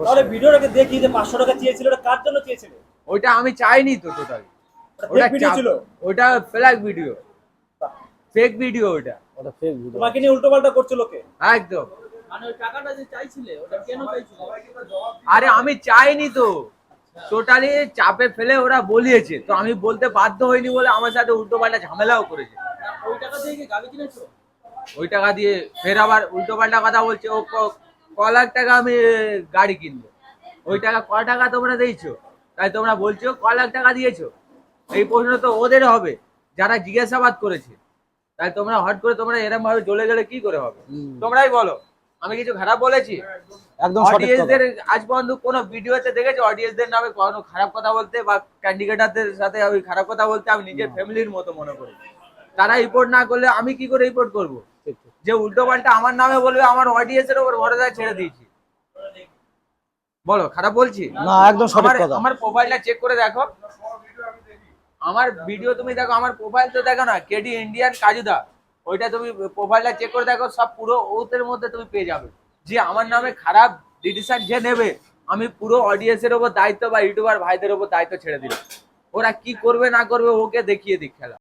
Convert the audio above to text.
তাহলে ভিডিওটাকে দেখি যে 500 টাকা চেয়েছিল, ওটা কার জন্য চেয়েছিল? ওইটা আমি চাইনি তো টোটালি। ওটা ভিডিও ছিল? ওটা ফ্ল্যাগ ভিডিও, ফেক ভিডিও ওটা। ওটা ফেক ভিডিও। তোমাকে নিয়ে উল্টো পাল্টা করছে লোকে। একদম। মানে ওই টাকাটা যে চাইছিলে ওটা কেন চাইছিলে? আরে আমি চাইনি তো, টোটালি চাপে ফেলে ওরা বলিয়েছে, তো আমি বলতে বাধ্য হইনি বলে আমার সাথে উল্টো পাল্টা ঝামেলাও করেছে। ওই টাকা দিয়ে কি গাড়ি কিনেছো? ওই টাকা দিয়ে ফের আবার উল্টো পাল্টা কথা বলছে, ও ক লাখ টাকা আমি গাড়ি কিনবো, ওই টাকা ক টাকা তোমরা দিয়েছো, তাই তোমরা বলছো ক লাখ টাকা দিয়েছো? এই প্রশ্ন তো ওদের হবে যারা জিজ্ঞাসাবাদ করেছে। তাই তোমরা হট করে তোমরা এরকম ভাবে চলে গেলে কি করে হবে? তোমরাই বলো, আমি কিছু খারাপ বলেছি? একদম সঠিক কথা। অডিয়েন্সদের আজ পর্যন্ত কোনো ভিডিওতে দেখেছো অডিয়েন্সদের নামে কোনো খারাপ কথা বলতে বা ক্যান্ডিডেটদের সাথে আমি খারাপ কথা বলতে? আমি নিজের ফ্যামিলির মতো মনে করি। তারা রিপোর্ট না করলে আমি কি করে রিপোর্ট করব? ঠিক, ঠিক। যে উল্টো পাল্টা আমার নামে বলবে, আমার অডিয়েন্সের উপর ভরসা ছেড়ে দিয়েছি। বলো খারাপ বলছি? না, একদম সঠিক কথা। আমার প্রোফাইলটা চেক করে দেখো, আমার ভিডিও তুমি দেখো, আমার প্রোফাইল তো দেখো না, কেডি ইন্ডিয়ান কাজুদা, ওইটা তুমি প্রোফাইলটা চেক করে দেখো, সব পুরো ওদের মধ্যে তুমি পেয়ে যাবে। যে আমার নামে খারাপ ডিসিশন যে নেবে, আমি পুরো অডিয়েন্সের উপর দায়িত্ব বা ইউটিউবার ভাইদের উপর দায়িত্ব ছেড়ে দিলাম। ওরা কি করবে না করবে ওকে দেখিয়ে দিক খেলা।